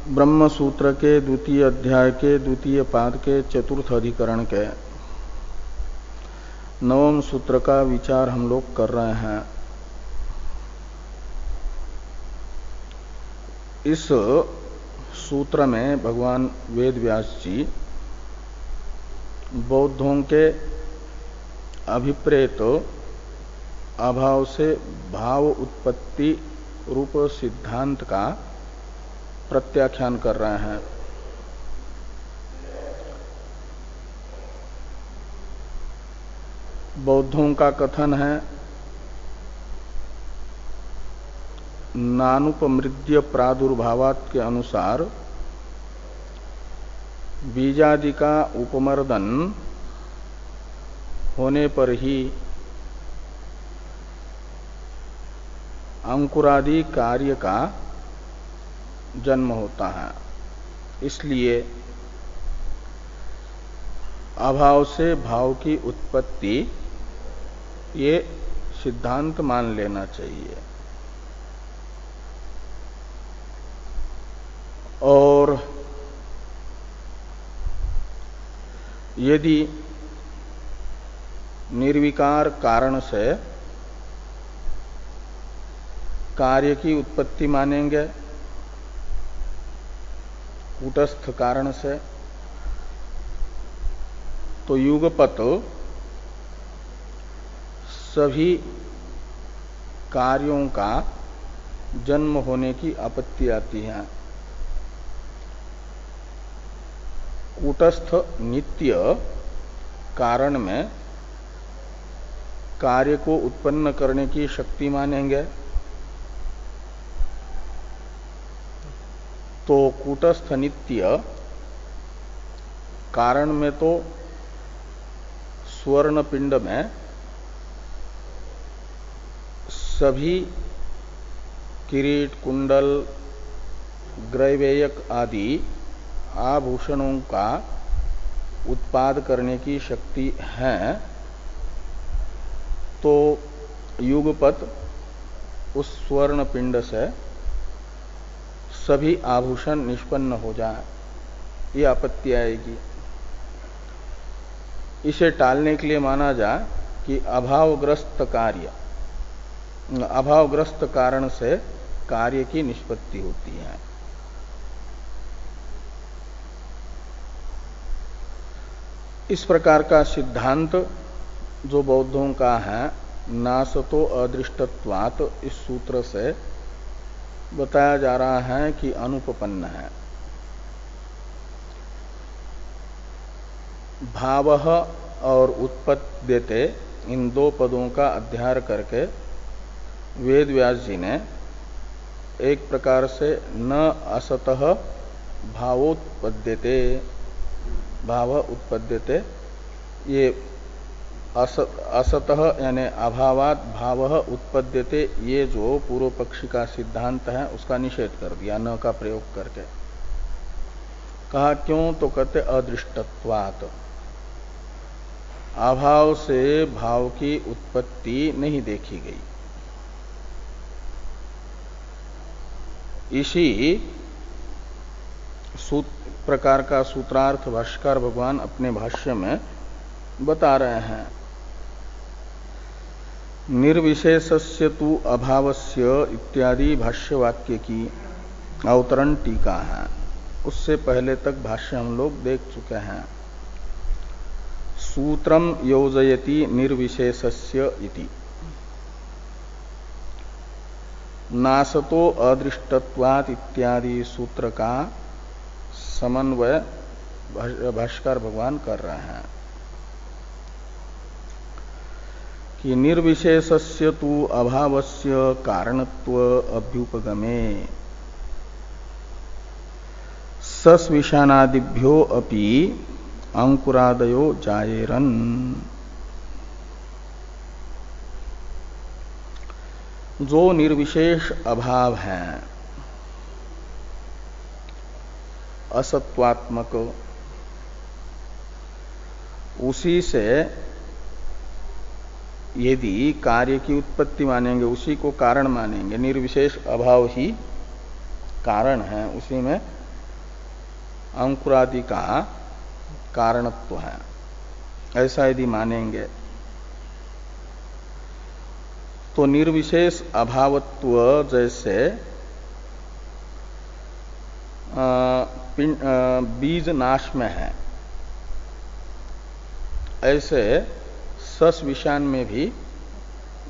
ब्रह्म सूत्र के द्वितीय अध्याय के द्वितीय पाद के चतुर्थ अधिकरण के नवम सूत्र का विचार हम लोग कर रहे हैं। इस सूत्र में भगवान वेद व्यास जी बौद्धों के अभिप्रेत अभाव से भाव उत्पत्ति रूप सिद्धांत का प्रत्याख्यान कर रहे हैं। बौद्धों का कथन है नानुपमृद्य प्रादुर्भावात् के अनुसार बीजादि का उपमर्दन होने पर ही अंकुरादि कार्य का जन्म होता है। इसलिए अभाव से भाव की उत्पत्ति ये सिद्धांत मान लेना चाहिए। और यदि निर्विकार कारण से कार्य की उत्पत्ति मानेंगे कूटस्थ कारण से, तो युगपत सभी कार्यों का जन्म होने की आपत्ति आती है। कूटस्थ नित्य कारण में कार्य को उत्पन्न करने की शक्ति मानेंगे तो कूटस्थ नित्य कारण में तो स्वर्ण पिंड में सभी किरीट कुंडल ग्रैवेयक आदि आभूषणों का उत्पाद करने की शक्ति है, तो युगपत उस स्वर्ण पिंड से सभी आभूषण निष्पन्न हो जाए, ये आपत्ति आएगी। इसे टालने के लिए माना जाए कि अभावग्रस्त कारण से कार्य की निष्पत्ति होती है। इस प्रकार का सिद्धांत जो बौद्धों का है नासतो अदृष्टत्वात्, इस सूत्र से बताया जा रहा है कि अनुपपन्न है। भावः और उत्पद्यते इन दो पदों का अध्ययन करके वेद व्यास जी ने एक प्रकार से न असतः भावोत्पद्यते, भाव उत्पद्यते, ये असतः यानी अभावात भावः उत्पद्यते, ये जो पूर्व पक्षी का सिद्धांत है उसका निषेध कर दिया न का प्रयोग करके। कहा क्यों, तो कहते अदृष्टत्वात्, अभाव से भाव की उत्पत्ति नहीं देखी गई। इसी प्रकार का सूत्रार्थ भाष्यकार भगवान अपने भाष्य में बता रहे हैं। निर्विशेषस्य तु अभावस्य इत्यादि भाष्य वाक्य की अवतरण टीका है, उससे पहले तक भाष्य हम लोग देख चुके हैं। सूत्रम योजयति निर्विशेषस्य इति नासतो अदृष्टत्वात् इत्यादि सूत्र का समन्वय भाष्यकार भगवान कर रहे हैं कि निर्विशेषस्य तु अभावस्य कारणत्व अभ्युपगमे सस्विशानादिभ्यो अपि अंकुरादयो जायेरन। जो निर्विशेष अभाव है असत्वात्मक, उसी से यदि कार्य की उत्पत्ति मानेंगे, उसी को कारण मानेंगे, निर्विशेष अभाव ही कारण है, उसी में अंकुरादि का कारणत्व है, ऐसा यदि मानेंगे तो निर्विशेष अभावत्व जैसे बीज नाश में है, ऐसे सस विषान में भी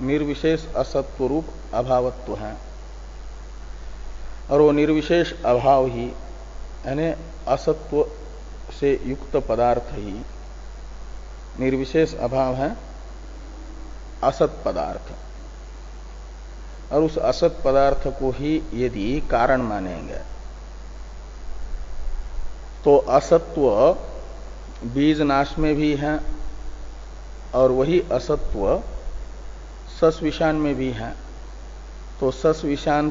निर्विशेष असत्व रूप अभावत्व है। और वो निर्विशेष अभाव ही यानी असत्व से युक्त पदार्थ ही निर्विशेष अभाव है, असत पदार्थ। और उस असत पदार्थ को ही यदि कारण मानेंगे तो असत्व बीज नाश में भी है और वही असत्व सस विषान में भी है। तो सस विषान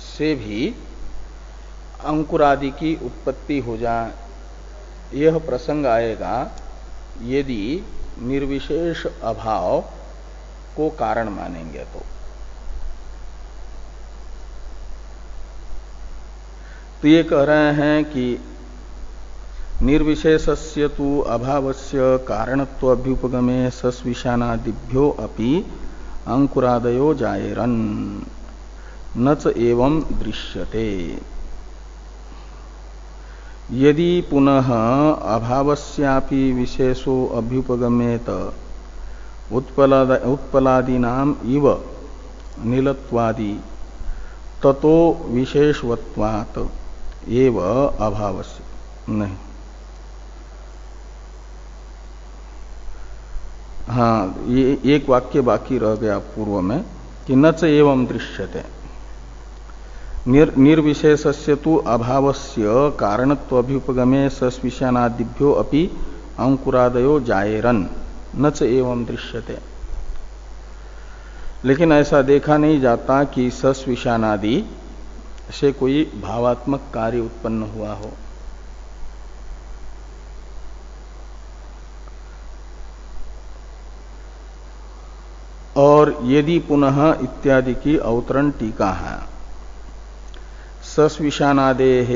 से भी अंकुरादि की उत्पत्ति हो जाए, यह प्रसंग आएगा यदि निर्विशेष अभाव को कारण मानेंगे तो ये कह रहे हैं कि निर्विशेषस्य तु अभावस्य कारणत्वाभ्युपगमे सस्विषानादिभ्यो अपि अंकुरादयो जायेरन नच एवं दृश्यते। यदि पुनः अभावस्यापि विशेषो अभ्युपगमेत उत्पलादीनाम इव नीलत्वादि ततो विशेषवत्वात् एव अभावस्य नहीं। हाँ, ये एक वाक्य बाकी रह गया पूर्व में कि न च एवं दृश्यते। निर्विशेषस्य तु अभावस्य कारणत्वाभ्युपगमे सस्विषानादिभ्यो अपि अंकुरादयो जायेरन न च एवं दृश्यते। लेकिन ऐसा देखा नहीं जाता कि सस्विषानादि से कोई भावात्मक कार्य उत्पन्न हुआ हो। और यदि पुनः इत्यादि की अवतरण टीका है, सस्विषानादेः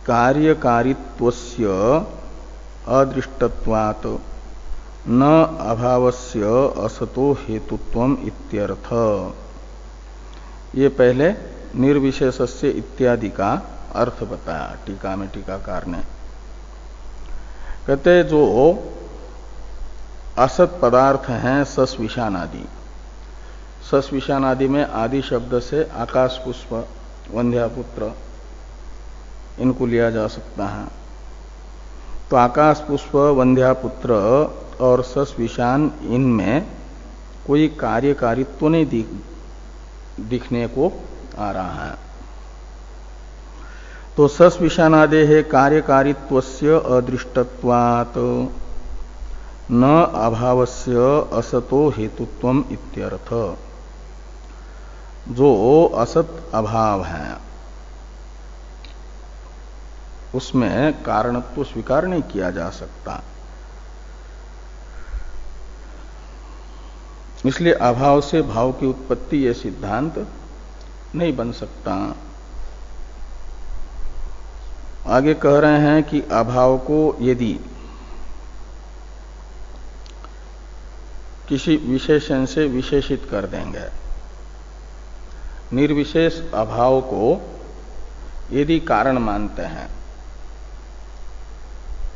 कार्यकारित्वस्य अदृष्टत्वात् न अभावस्य असतो हेतुत्वम इत्यर्थ। ये पहले निर्विशेषस्य इत्यादि का अर्थ बताया टीका में टीकाकार ने। कहते जो असत पदार्थ हैं सस्विषानादि, सस्विषानादि में आदि शब्द से आकाश पुष्प, वंध्यापुत्र इनको लिया जा सकता है। तो आकाश पुष्प, वंध्यापुत्र और सस्विषान इनमें कोई कार्यकारित्व नहीं दिखने को आ रहा है। तो सस्विषानादेः कार्यकारित्वस्य अदृष्टत्वात् न अभावस्य असतो हेतुत्वम इत्यर्थ। जो असत अभाव है उसमें कारणत्व स्वीकार नहीं किया जा सकता, इसलिए अभाव से भाव की उत्पत्ति यह सिद्धांत नहीं बन सकता। आगे कह रहे हैं कि अभाव को यदि किसी विशेषण से विशेषित कर देंगे, निर्विशेष अभाव को यदि कारण मानते हैं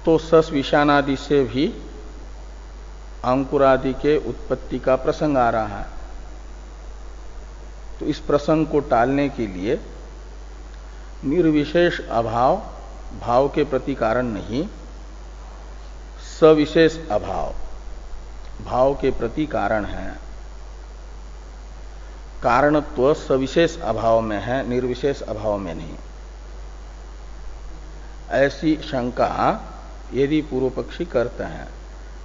तो सस्विषानादि से भी अंकुरादि के उत्पत्ति का प्रसंग आ रहा है। तो इस प्रसंग को टालने के लिए निर्विशेष अभाव भाव के प्रति कारण नहीं, सविशेष अभाव भाव के प्रति कारण है। कारणत्व सविशेष अभाव में है, निर्विशेष अभाव में नहीं। ऐसी शंका यदि पूर्व पक्षी करते हैं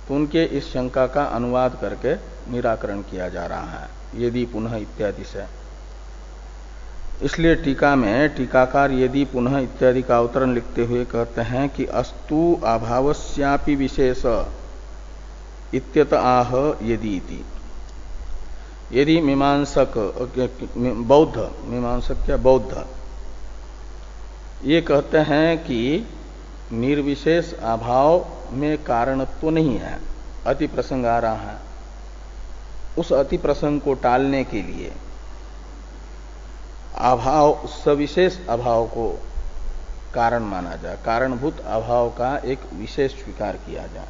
तो उनके इस शंका का अनुवाद करके निराकरण किया जा रहा है, यदि पुनः इत्यादि से। इसलिए टीका में टीकाकार यदि पुनः इत्यादि का अवतरण लिखते हुए कहते हैं कि अस्तु अभावस्यापि विशेष इत्यत आह यदि इति। यदि मीमांसक बौद्ध, मीमांसक क्या बौद्ध, ये कहते हैं कि निर्विशेष अभाव में कारणत्व नहीं है, अति प्रसंग आ रहा है। उस अति प्रसंग को टालने के लिए अभाव, सविशेष अभाव को कारण माना जाए, कारणभूत अभाव का एक विशेष स्वीकार किया जाए।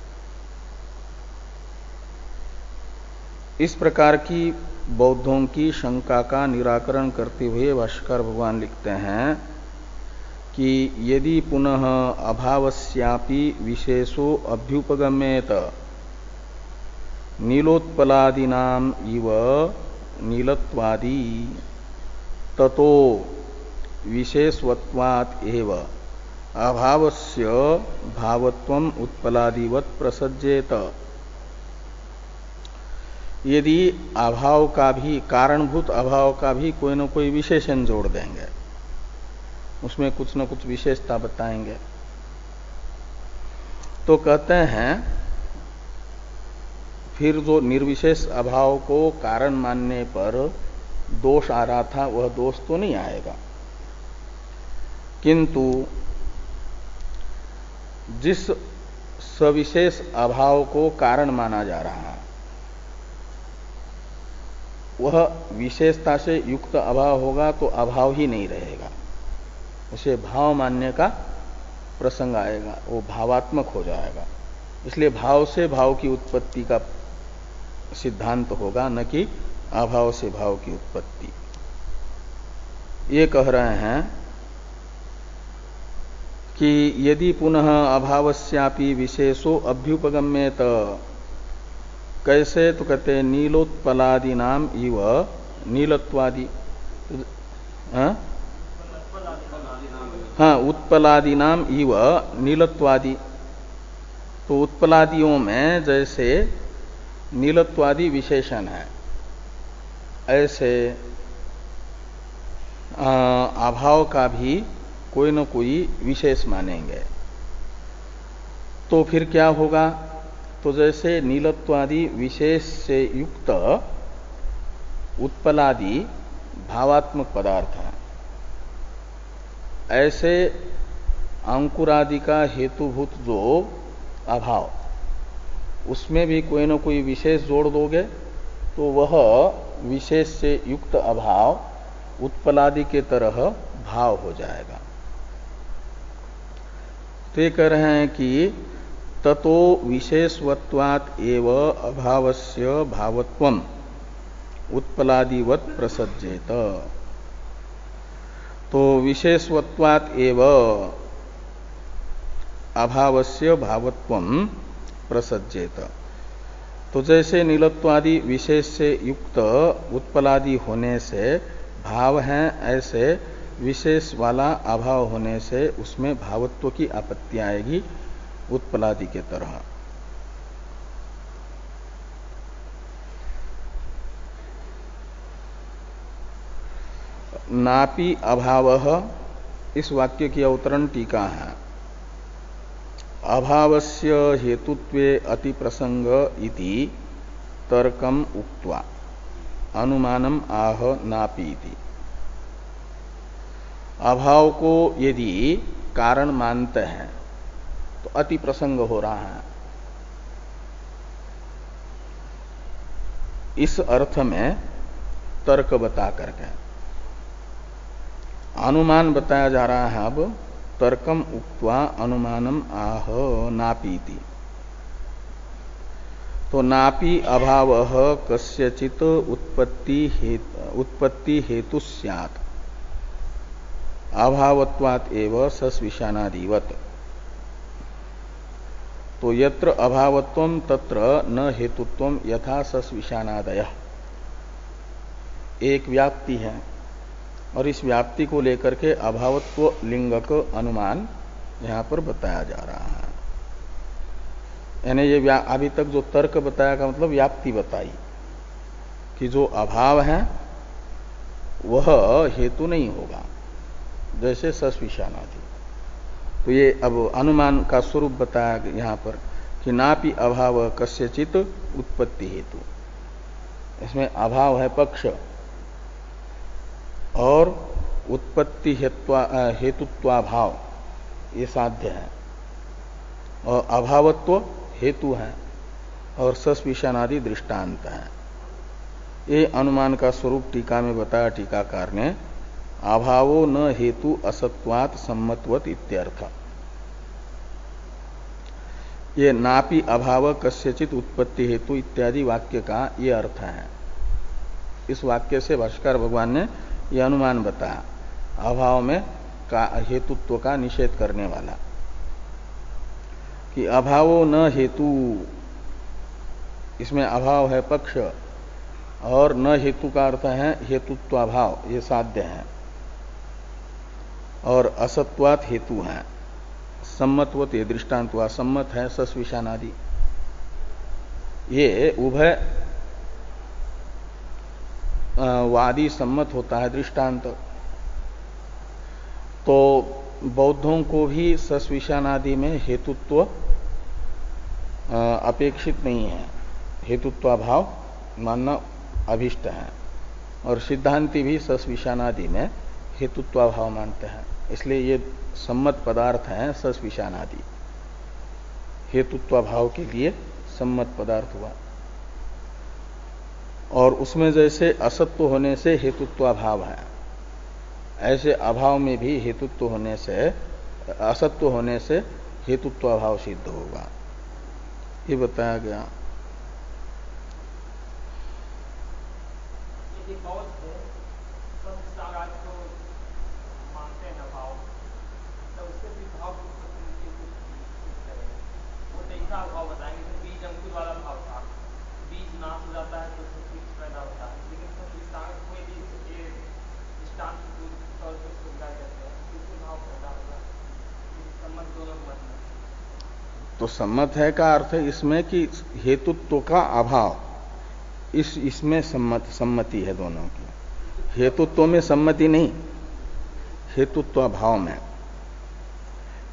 इस प्रकार की बौद्धों की शंका का निराकरण करते हुए भाष्यकार भगवान लिखते हैं कि यदि पुनः अभावस्यापि विशेषो अभ्युपगम्येत नीलोत्पलादीनाम इव नीलत्वादि ततो विशेषवत्वात् एव अभावस्य भावत्वम उत्पलादिवत् प्रसज्जेत। यदि अभाव का भी, कारणभूत अभाव का भी कोई न कोई विशेषण जोड़ देंगे, उसमें कुछ न कुछ विशेषता बताएंगे, तो कहते हैं फिर जो निर्विशेष अभाव को कारण मानने पर दोष आ रहा था वह दोष तो नहीं आएगा, किंतु जिस सविशेष अभाव को कारण माना जा रहा है वह विशेषता से युक्त अभाव होगा तो अभाव ही नहीं रहेगा, उसे भाव मानने का प्रसंग आएगा, वो भावात्मक हो जाएगा। इसलिए भाव से भाव की उत्पत्ति का सिद्धांत होगा, न कि अभाव से भाव की उत्पत्ति। ये कह रहे हैं कि यदि पुनः अभावस्यापि विशेषो अभ्युपगम्येत, कैसे, तो कहते हैं नीलोत्पलादि नाम इव नीलत्वादि, हाँ उत्पलादि नाम इव नीलत्वादि। तो उत्पलादियों में जैसे नीलत्वादि विशेषण है, ऐसे अभाव का भी कोई न कोई विशेष मानेंगे। तो फिर क्या होगा, तो जैसे नीलत्वादि विशेष से युक्त उत्पलादि भावात्मक पदार्थ है, ऐसे अंकुरादि का हेतुभूत जो अभाव, उसमें भी कोई न कोई विशेष जोड़ दोगे तो वह विशेष से युक्त अभाव उत्पलादि के तरह भाव हो जाएगा। तो ये कह रहे हैं कि ततो विशेषवत्वात् एव अभावस्य भावत्वम उत्पलादिवत् प्रसज्जेत। तो विशेषवत्वात् एव अभावस्य भावत्वम प्रसज्जेत। तो जैसे नीलत्वादि विशेष से युक्त उत्पलादि होने से भाव हैं, ऐसे विशेष वाला अभाव होने से उसमें भावत्व की आपत्ति आएगी उत्पलादि के तरह। नापि अभावः, इस वाक्य की अवतरण टीका है। अभावस्य हेतुत्वे अति प्रसंग इति तर्कम उक्त्वा अनुमानम आह नापि इति। अभाव को यदि कारण मानते हैं तो अति प्रसंग हो रहा है, इस अर्थ में तर्क बता करके अनुमान बताया जा रहा है। अब तर्कम उक्त्वा अनुमानम आह नापीति। तो नापि अभावः कस्यचित् उत्पत्ति हेतु स्यात् अभावत्वात् एव सस्विशानादिवत्। तो यत्र अभावत्वम तत्र न हेतुत्वम यथा सस्विशानादयः, एक व्याप्ति है और इस व्याप्ति को लेकर के अभावत्व लिंगक अनुमान यहां पर बताया जा रहा है। यानी ये अभी तक जो तर्क बताया का मतलब व्याप्ति बताई कि जो अभाव है वह हेतु नहीं होगा, जैसे सस्विशानादि। तो ये अब अनुमान का स्वरूप बताया यहां पर कि नापि अभाव कस्यचित् उत्पत्ति हेतु। इसमें अभाव है पक्ष और उत्पत्ति हेतुत्वाभाव ये साध्य है, और अभावत्व हेतु है, और सस्विशानादि दृष्टांत है। ये अनुमान का स्वरूप टीका में बताया टीकाकार ने, अभावो न हेतु असत्वात् सम्मतवत इत्यर्थ। ये नापि अभाव कस्यचित उत्पत्ति हेतु इत्यादि वाक्य का ये अर्थ है। इस वाक्य से भाष्कर भगवान ने यह अनुमान बताया, अभाव में का हेतुत्व का निषेध करने वाला, कि अभावो न हेतु, इसमें अभाव है पक्ष, और न हेतु का अर्थ है हेतुत्वाभाव, ये साध्य है, और असत्वात हेतु है, सम्मतवत ये दृष्टांत हुआ, सम्मत है सस्विशानादि। ये उभय वादी सम्मत होता है दृष्टांत। तो बौद्धों को भी सस्विशानादि में हेतुत्व अपेक्षित नहीं है, हेतुत्वाभाव मानना अभिष्ट है, और सिद्धांति भी सस्विशानादि में हेतुत्वाभाव मानते हैं। इसलिए ये सम्मत पदार्थ है सस्विशानादि, हेतुत्वाभाव के लिए सम्मत पदार्थ हुआ। और उसमें जैसे असत्व होने से हेतुत्वाभाव है, ऐसे अभाव में भी हेतुत्व होने से, असत्व होने से हेतुत्वाभाव सिद्ध होगा, ये बताया गया। तो सम्मत है का अर्थ है इसमें कि हेतुत्व का अभाव, इसमें सम्मति है दोनों की। हेतुत्व में सम्मति नहीं, हेतुत्व भाव में।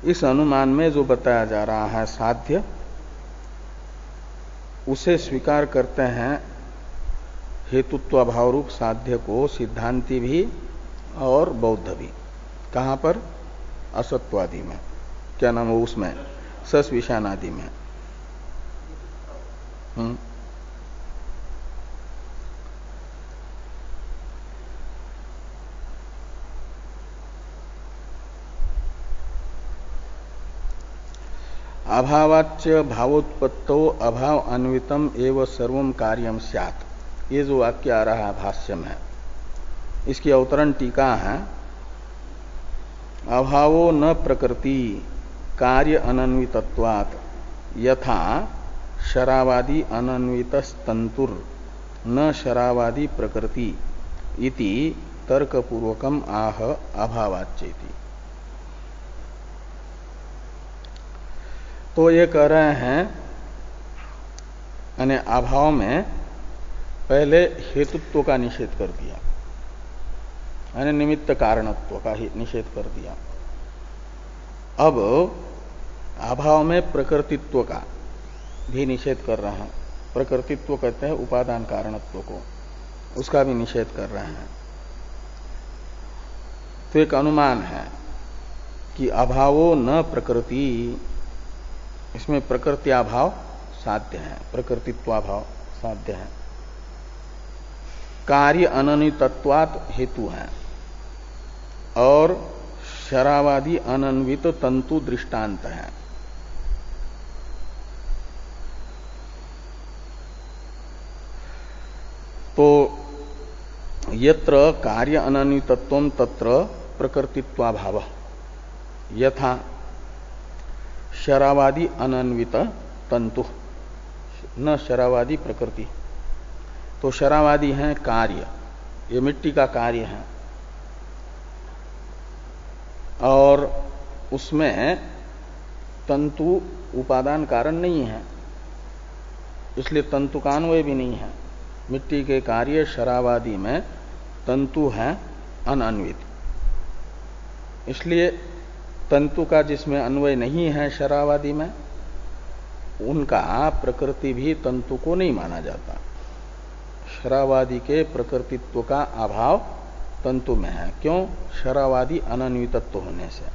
इस अनुमान में जो बताया जा रहा है साध्य, उसे स्वीकार करते हैं हेतुत्व भाव रूप साध्य को सिद्धांति भी और बौद्ध भी। कहां पर? असत्वादि में, क्या नाम है उसमें, सस्विशानादि में। अभावाच्य भावोत्पत्तो अभाव अन्वितम एवं सर्वम कार्यम स्यात्, ये जो वाक्य आ रहा है भाष्य में, इसकी अवतरण टीका है, अभावो न प्रकृति कार्य अनन्वितत्वात् यथा शरावादि अनन्वितस्तंतुर न शरावादि प्रकृति इति तर्कपूर्वकम आह अभावाच्येति। तो ये कह रहे हैं, यानी अभाव में पहले हेतुत्व का निषेध कर दिया, यानी निमित्त कारणत्व का ही निषेध कर दिया। अब अभाव में प्रकृतित्व का भी निषेध कर रहे हैं। प्रकृतित्व कहते हैं उपादान कारणत्व को, उसका भी निषेध कर रहे हैं। तो एक अनुमान है कि अभावो न प्रकृति, इसमें प्रकृत्याभाव साध्य है, प्रकृतित्वाभाव साध्य है। कार्य अनन्वितत्वात् हेतु है, और शरावादि अनन्वित तंतु दृष्टांत है। तो यत्र कार्य अनन्वितत्वम तत्र प्रकृतित्वाभाव यथा शरावादि अनन्वित तंतु न शरावादि प्रकृति। तो शरावादि है कार्य, ये मिट्टी का कार्य है, और उसमें तंतु उपादान कारण नहीं है, इसलिए तंतु का अन्वय भी नहीं है। मिट्टी के कार्य शरावादि में तंतु है अनन्वित, इसलिए तंतु का जिसमें अन्वय नहीं है शरावादि में, उनका प्रकृति भी तंतु को नहीं माना जाता। शरावादि के प्रकृतित्व का अभाव तंतु में है। क्यों? शरावादी अनन्वितत्व होने से।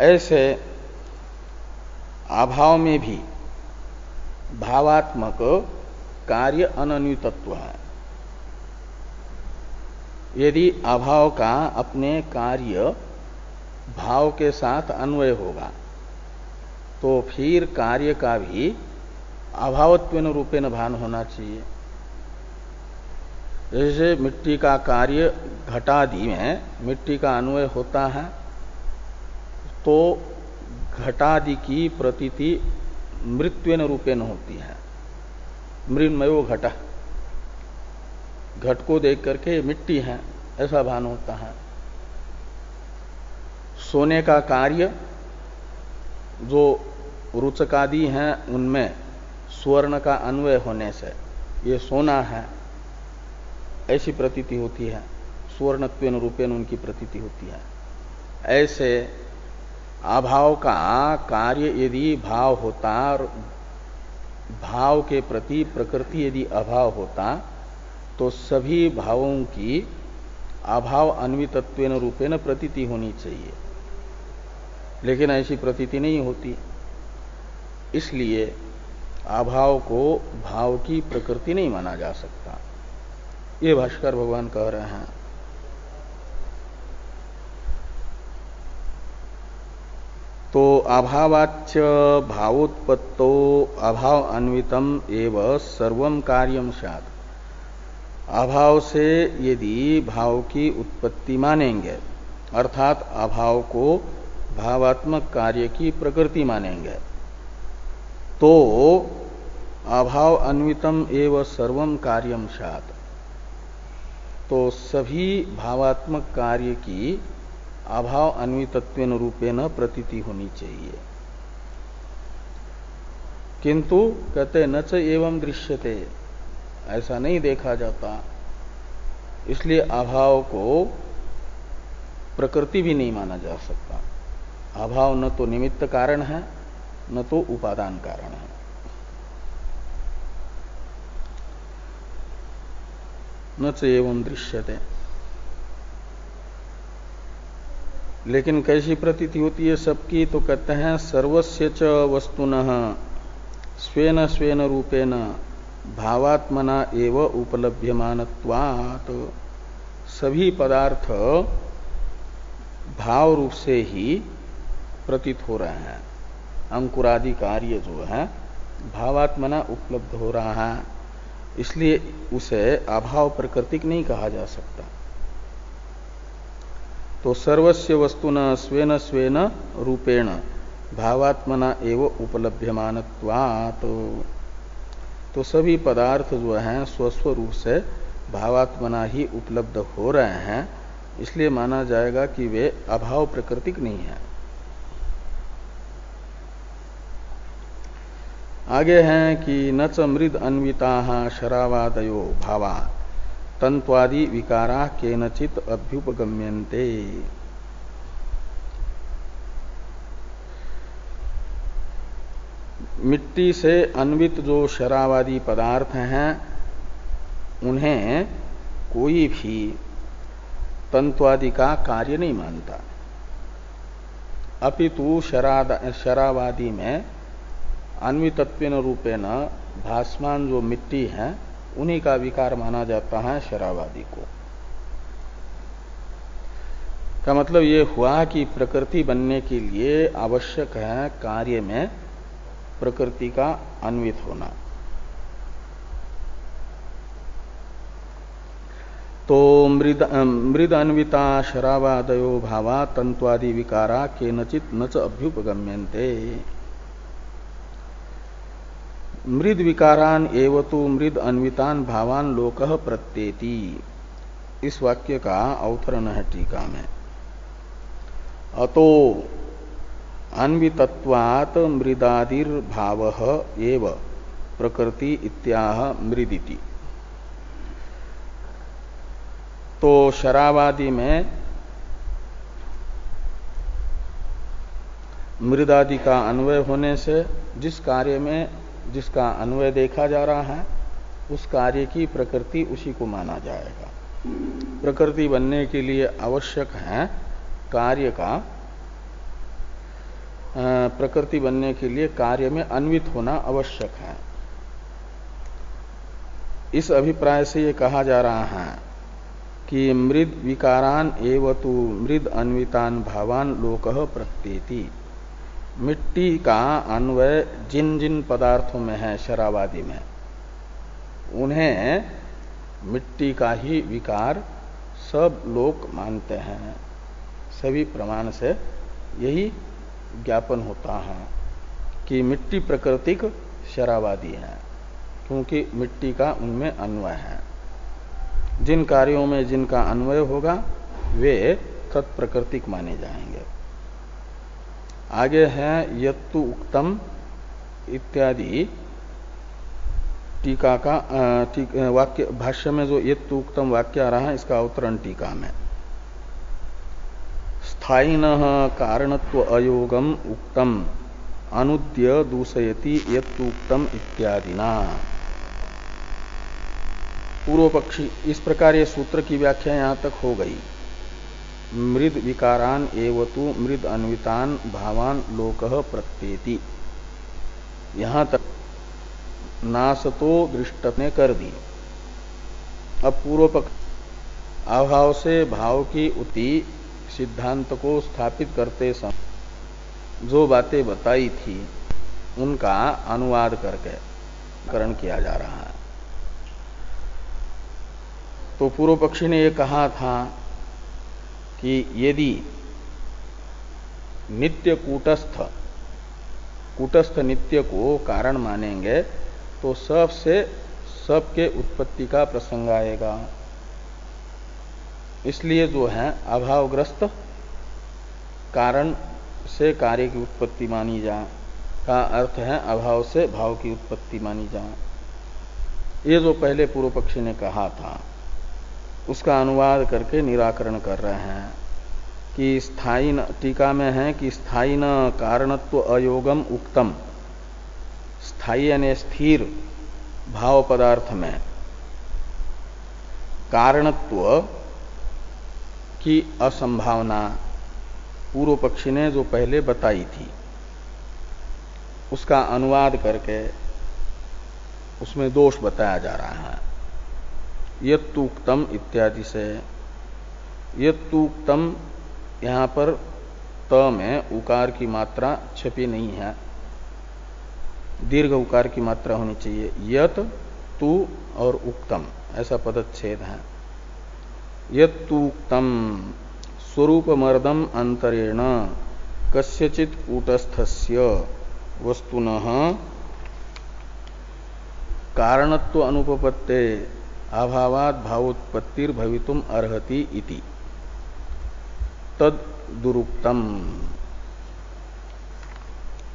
ऐसे अभाव में भी भावात्मक कार्य अनन्वितत्व है। यदि अभाव का अपने कार्य भाव के साथ अन्वय होगा तो फिर कार्य का भी अभावत्वेन रूपेण भान होना चाहिए। जैसे मिट्टी का कार्य घटादि में मिट्टी का अन्वय होता है तो घटादि की प्रतीति मृत्वेन रूपेण होती है। मृन्मयो घट, घट को देख करके मिट्टी है ऐसा भान होता है। सोने का कार्य जो रुचकादि हैं उनमें स्वर्ण का अन्वय होने से ये सोना है ऐसी प्रतीति होती है, स्वर्णत्वेन रूपेण उनकी प्रतीति होती है। ऐसे अभाव का कार्य यदि भाव होता और भाव के प्रति प्रकृति यदि अभाव होता तो सभी भावों की अभाव अन्वितत्वेन रूपेण प्रतीति होनी चाहिए, लेकिन ऐसी प्रतीति नहीं होती। इसलिए अभाव को भाव की प्रकृति नहीं माना जा सकता, ये भाष्कर भगवान कह रहे हैं। तो अभावाच्य भावोत्पत्तो अभाव अन्वितम एव सर्वम कार्यम स्यात्। अभाव से यदि भाव की उत्पत्ति मानेंगे अर्थात अभाव को भावात्मक कार्य की प्रकृति मानेंगे तो अभाव अन्वितम एव सर्वम कार्यम स्यात्, तो सभी भावात्मक कार्य की अभाव अन्वितत्वेन रूपेण प्रतीति होनी चाहिए। किंतु कहते न च एवं दृश्यते, ऐसा नहीं देखा जाता। इसलिए अभाव को प्रकृति भी नहीं माना जा सकता। अभाव न तो निमित्त कारण है न तो उपादान कारण है। न च एवं दृश्यते। लेकिन कैसी प्रतीति होती है सबकी? तो कहते हैं सर्वस्य च वस्तुनः स्वेन स्वेन रूपेण भावात्मना एव उपलभ्यमानत्वात्। सभी पदार्थ भाव रूप से ही प्रतीत हो रहे हैं। अंकुरादि कार्य जो है भावात्मना उपलब्ध हो रहा है, इसलिए उसे अभाव प्राकृतिक नहीं कहा जा सकता। तो सर्वस्य वस्तुना स्वेन स्वेन रूपेण भावात्मना एव उपलभ्यमानत्वात्। तो सभी पदार्थ जो हैं स्वस्व रूप से भावात्मना ही उपलब्ध हो रहे हैं, इसलिए माना जाएगा कि वे अभाव प्राकृतिक नहीं है। आगे हैं कि न च मृद अन्विता शरावादयो भावा तंत्वादि विकारा केनचित अभ्युपगम्यन्ते। मिट्टी से अन्वित जो शरावादी पदार्थ हैं उन्हें कोई भी तंत्वादि का कार्य नहीं मानता, अपितु शरावादी में अन्वितत्वेन रूपेण भासमान जो मिट्टी है उन्हीं का विकार माना जाता है शरावादी को। का मतलब ये हुआ कि प्रकृति बनने के लिए आवश्यक है कार्य में प्रकृति का अन्वित होना। तो मृद अन्विता शरावादयो भावा तंत्वादि विकारा केनचित न च अभ्युपगम्यन्ते। मृद विकारान एव तो मृद अन्वितान भावान लोकः प्रत्येति। इस वाक्य का अवतरण है टीका में। अतो अन्वितत्वात् मृदादिर्भावः एव प्रकृति इत्याह मृदिति। तो शरावादि में मृदादि का अन्वय होने से जिस कार्य में जिसका अन्वय देखा जा रहा है उस कार्य की प्रकृति उसी को माना जाएगा। प्रकृति बनने के लिए आवश्यक है कार्य का, प्रकृति बनने के लिए कार्य में अन्वित होना आवश्यक है। इस अभिप्राय से ये कहा जा रहा है कि मृद विकारान एव तु मृद अन्वितान भावान लोकः प्रत्येति। मिट्टी का अन्वय जिन जिन पदार्थों में है शरावादि में, उन्हें मिट्टी का ही विकार सब लोग मानते हैं। सभी प्रमाण से यही ज्ञापन होता है कि मिट्टी प्राकृतिक शरावादी है, क्योंकि मिट्टी का उनमें अन्वय है। जिन कार्यों में जिनका अन्वय होगा वे तत्प्रकृतिक माने जाएंगे। आगे है यत्तु उक्तम इत्यादि टीका का वाक्य, भाष्य में जो यत्तु उक्तम वाक्य आ रहा है इसका अवतरण टीका में। स्थायिनः कारणत्व अयोगम उक्तम अनुद्य दूषयति यत्तु उक्तम इत्यादिना। पूर्व पक्षी, इस प्रकार ये सूत्र की व्याख्या यहां तक हो गई। मृद विकारान एवतु मृद अन्वितान भावान लोकः प्रत्येति, यहां तक नासतो दृष्ट ने कर दी। अब पूर्व पक्ष अभाव से भाव की उति सिद्धांत को स्थापित करते समय जो बातें बताई थी उनका अनुवाद करके करण किया जा रहा है। तो पूर्व पक्षी ने यह कहा था कि यदि नित्य कूटस्थ नित्य को कारण मानेंगे तो सबसे सबके उत्पत्ति का प्रसंग आएगा। इसलिए जो है अभावग्रस्त कारण से कार्य की उत्पत्ति मानी जा का अर्थ है अभाव से भाव की उत्पत्ति मानी जा। ये जो पहले पूर्व पक्षी ने कहा था उसका अनुवाद करके निराकरण कर रहे हैं कि स्थायी, टीका में है कि स्थायी न कारणत्व अयोगम उक्तम। स्थायी यानी स्थिर भाव पदार्थ में कारणत्व की असंभावना पूर्व पक्षी ने जो पहले बताई थी उसका अनुवाद करके उसमें दोष बताया जा रहा है। यत्तुक्तम इत्यादि से, यत्तुक्तम यहां पर त में उकार की मात्रा छपी नहीं है, दीर्घ उकार की मात्रा होनी चाहिए। यत तु और उक्तम ऐसा पदच्छेद है। यत्तुक्तम स्वरूपमर्दम अंतरेण कस्यचित् कूटस्थस्य वस्तुनः कारणत्व अनुपपत्ते अभावात् भावोत्पत्तिर भवितुम अर्हति इति तद दुरुक्तम।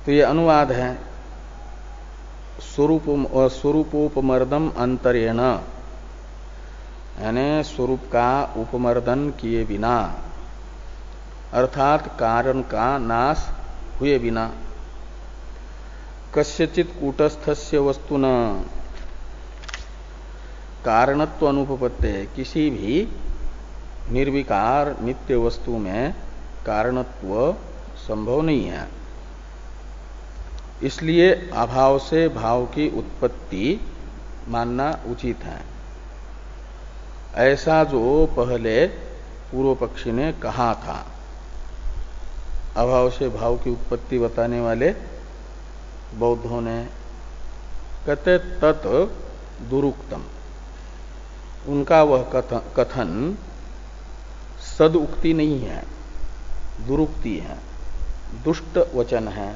तो ये अनुवाद है। स्वरूपोपमर्दम अंतरेण यानी स्वरूप का उपमर्दन किए बिना, अर्थात कारण का नाश हुए बिना, कस्यचित् कूटस्थस्य वस्तुना कारणत्व अनुपपत्ते, किसी भी निर्विकार नित्य वस्तु में कारणत्व संभव नहीं है। इसलिए अभाव से भाव की उत्पत्ति मानना उचित है। ऐसा जो पहले पूर्व पक्षी ने कहा था, अभाव से भाव की उत्पत्ति बताने वाले बौद्धों ने, कहते तत् दुरुक्तम, उनका वह कथन सद उक्ति नहीं है, दुरुक्ति है, दुष्ट वचन है,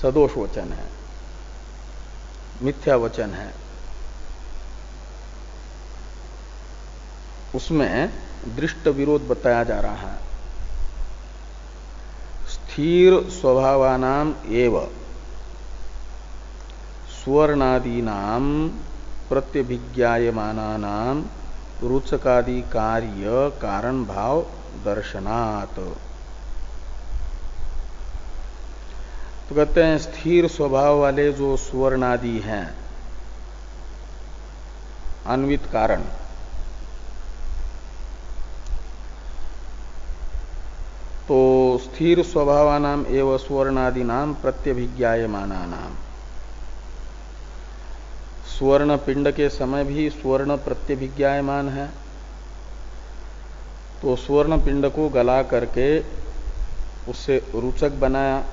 सदोष वचन है, मिथ्या वचन है। उसमें दृष्ट विरोध बताया जा रहा है। स्थिर स्वभावानाम एव स्वर्णादीनाम प्रत्यभिज्ञायमानानाम रुचकादि कार्य कारण भाव दर्शनात्। तो कहते हैं स्थिर स्वभाव वाले जो स्वर्णादि हैं अन्वित कारण, स्थिर स्वभावानाम एवं स्वर्णादि नाम प्रत्यभिज्ञायमाना नाम, स्वर्ण पिंड के समय भी स्वर्ण प्रत्यभिज्ञायमान है, तो स्वर्ण पिंड को गला करके उससे रुचक बनाया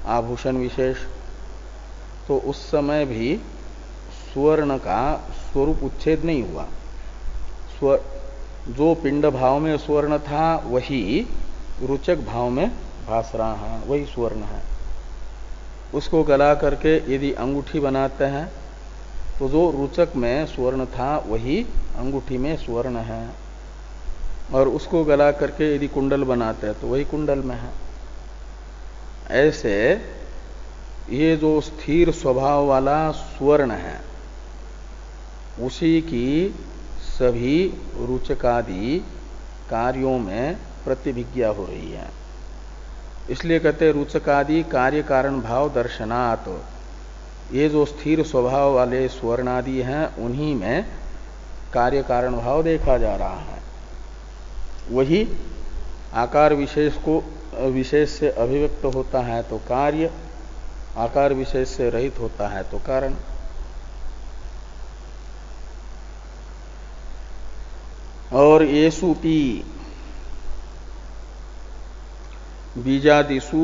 आभूषण विशेष, तो उस समय भी स्वर्ण का स्वरूप उच्छेद नहीं हुआ। जो पिंड भाव में स्वर्ण था वही रुचक भाव में भास रहा है, वही स्वर्ण है। उसको गला करके यदि अंगूठी बनाते हैं तो जो रुचक में स्वर्ण था वही अंगूठी में स्वर्ण है, और उसको गला करके यदि कुंडल बनाते हैं तो वही कुंडल में है। ऐसे ये जो स्थिर स्वभाव वाला स्वर्ण है उसी की सभी रुचकादि कार्यों में प्रतिभिज्ञा हो रही है। इसलिए कहते रुचकादि कार्य कारण भाव दर्शनात्, ये जो स्थिर स्वभाव वाले स्वर्णादि हैं उन्हीं में कार्य कारण भाव देखा जा रहा है। वही आकार विशेष से अभिव्यक्त होता है तो कार्य, आकार विशेष से रहित होता है तो कारण। और येषुपि बीजादिषु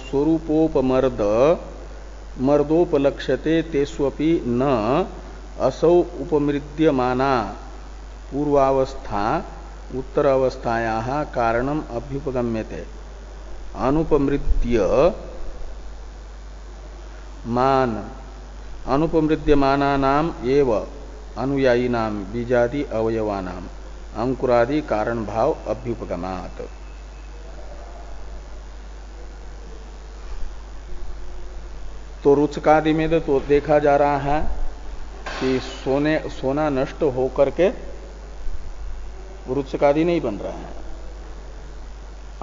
स्वरूपोपमर्द मर्दोपलक्ष्यते तेष्वपि न असौ उपमृद्यमाना पूर्वावस्था उत्तरावस्थायाः कारणम अभ्युपगम्यते। अनुपमृद्यमानानाम एव अनुयायिनाम बीजादि अवयवानाम अंकुरादि कारण भाव अभ्युपगमात्। तो रुचकादि में तो देखा जा रहा है कि सोना नष्ट होकर के रुचकादि नहीं बन रहा है,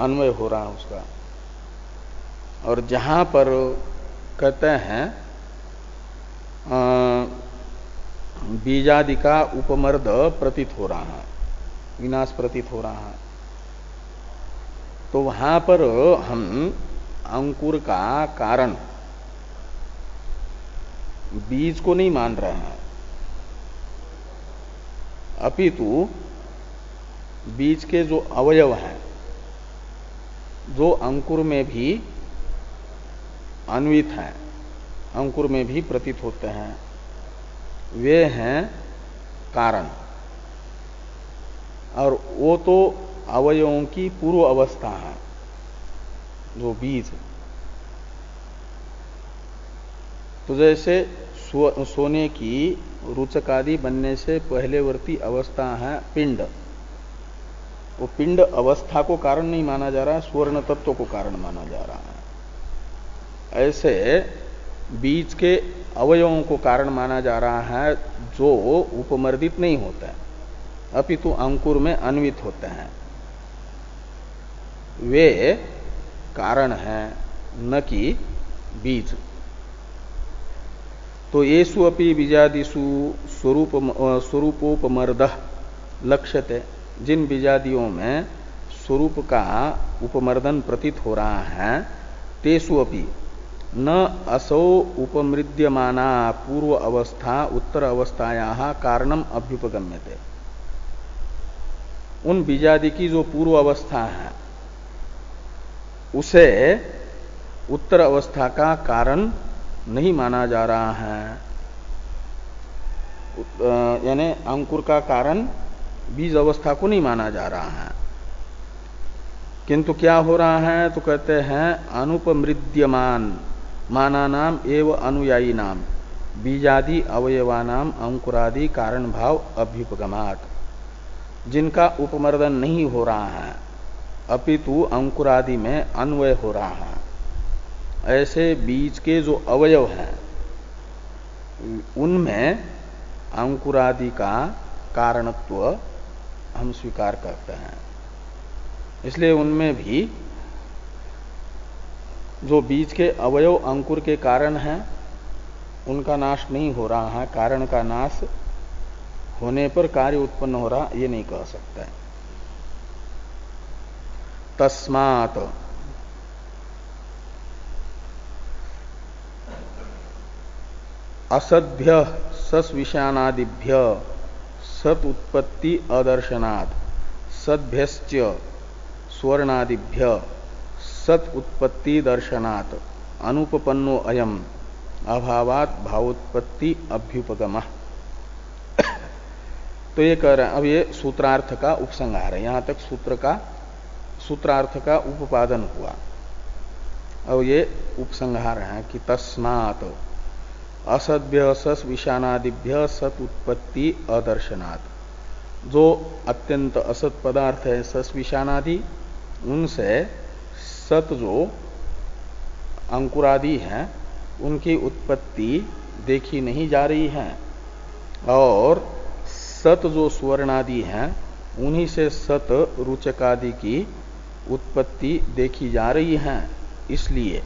अन्वय हो रहा है उसका। और जहां पर कहते हैं बीजादि का उपमर्द प्रतीत हो रहा है, विनाश प्रतीत हो रहा है, तो वहां पर हम अंकुर का कारण बीज को नहीं मान रहे हैं, अपितु बीज के जो अवयव हैं जो अंकुर में भी अन्वित हैं, अंकुर में भी प्रतीत होते हैं, वे हैं कारण। और वो तो अवयवों की पूर्व अवस्था है, जो बीज। तो जैसे सोने की रुचकादि बनने से पहलेवर्ती अवस्था है पिंड, वो पिंड अवस्था को कारण नहीं माना जा रहा है, स्वर्ण तत्व को कारण माना जा रहा है। ऐसे बीज के अवयवों को कारण माना जा रहा है जो उपमर्दित नहीं होते हैं, अपितु अंकुर में अन्वित होते हैं, वे कारण हैं, न कि बीज। तो येषु अपि बीजादिषु स्वरूपोपमर्दः लक्ष्यते, जिन बीजादियों में स्वरूप का उपमर्दन प्रतीत हो रहा है, तेषु अपि न असौ उपमृद्यमाना पूर्व अवस्था उत्तर अवस्थायाः कारणम अभ्युपगम्यते। उन बीजादि की जो पूर्व अवस्था है उसे उत्तर अवस्था का कारण नहीं माना जा रहा है, यानी अंकुर का कारण बीज अवस्था को नहीं माना जा रहा है। किंतु क्या हो रहा है, तो कहते हैं अनुपमृद्यमान मानानाम एवं अनुयायी नाम बीजादि अवयवानाम अंकुरादि कारण भाव अभ्युपगमात्, जिनका उपमर्दन नहीं हो रहा है अपितु अंकुरादि में अन्वय हो रहा है, ऐसे बीज के जो अवयव हैं उनमें अंकुरादि का कारणत्व हम स्वीकार करते हैं। इसलिए उनमें भी जो बीज के अवयव अंकुर के कारण हैं उनका नाश नहीं हो रहा है, कारण का नाश होने पर कार्य उत्पन्न हो रहा, ये नहीं कह सकते। तस्मात् असद्भ्य सस्विशानादिभ्य सत उत्पत्ति अदर्शनात् सद्भ्यश्च स्वर्णादिभ्य सत उत्पत्ति दर्शनात् अनुपपन्नो अयम अभावात भावोत्पत्ति अभ्युपगमः। तो ये कह रहे हैं, अब ये सूत्रार्थ का उपसंहार है। यहां तक सूत्रार्थ का उपादन हुआ। अब ये उपसंहार है कि तस्मात् असद्भ्य सस विषाणादिभ्य सत उत्पत्ति अदर्शनात्, जो अत्यंत असत पदार्थ है सस विषाणादि, उनसे सत जो अंकुरादि हैं उनकी उत्पत्ति देखी नहीं जा रही है, और सत जो स्वर्णादि हैं उन्हीं से सत रुचकादि की उत्पत्ति देखी जा रही है। इसलिए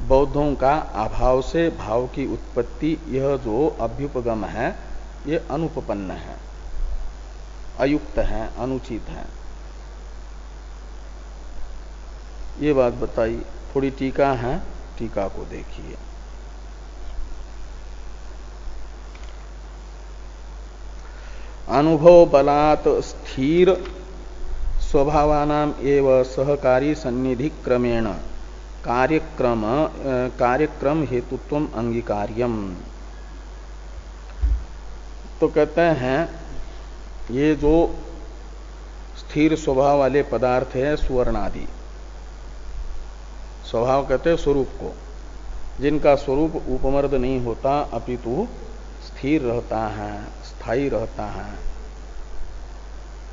बौद्धों का अभाव से भाव की उत्पत्ति, यह जो अभ्युपगम है, ये अनुपपन्न है, अयुक्त है, अनुचित है। ये बात बताई। थोड़ी टीका है, टीका को देखिए। अनुभव बलात् स्थिर स्वभावानाम एव सहकारी सन्निधि क्रमेण कार्यक्रम हेतुत्वम अंगीकार्यम। तो कहते हैं ये जो स्थिर स्वभाव वाले पदार्थ है स्वर्णादि, स्वभाव कहते हैं स्वरूप को, जिनका स्वरूप उपमर्द नहीं होता अपितु स्थिर रहता है, स्थायी रहता है,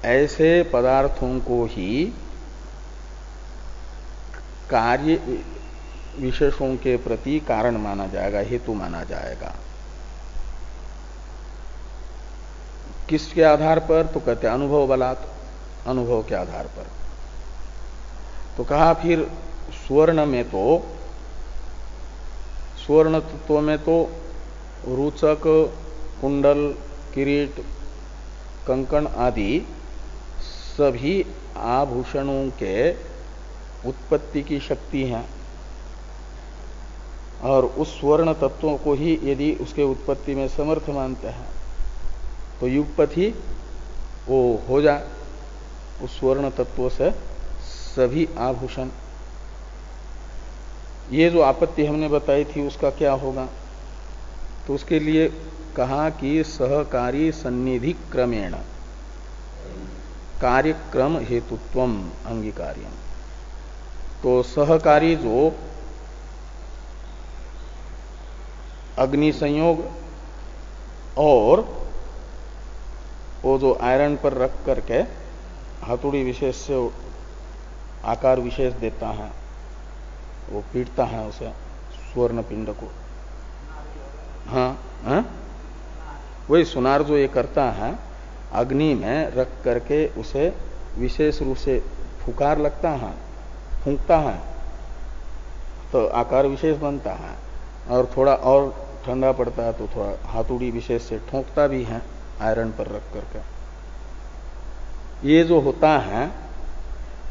ऐसे पदार्थों को ही कार्य विशेषों के प्रति कारण माना जाएगा, हेतु माना जाएगा। किसके आधार पर? तो कहते हैं अनुभव बलात्, अनुभव के आधार पर। तो कहा फिर स्वर्ण में तो, स्वर्ण तत्व में तो रुचक, कुंडल, किरीट, कंकण आदि सभी आभूषणों के उत्पत्ति की शक्ति है, और उस स्वर्ण तत्वों को ही यदि उसके उत्पत्ति में समर्थ मानते हैं तो युगपथ ही वो हो जाए उस स्वर्ण तत्व से सभी आभूषण। ये जो आपत्ति हमने बताई थी उसका क्या होगा? तो उसके लिए कहा कि सहकारी सन्निधि क्रमेण कार्यक्रम हेतुत्वम अंगीकार्यम। तो सहकारी जो अग्नि संयोग और वो जो आयरन पर रख करके हथौड़ी विशेष से आकार विशेष देता है, वो पीटता है उसे स्वर्ण पिंड को। हाँ, वही सुनार जो ये करता है, अग्नि में रख करके उसे विशेष रूप से फुकार लगता है, फूंकता है तो आकार विशेष बनता है, और थोड़ा और ठंडा पड़ता है तो थोड़ा हाथुड़ी विशेष से ठोंकता भी है आयरन पर रख करके। ये जो होता है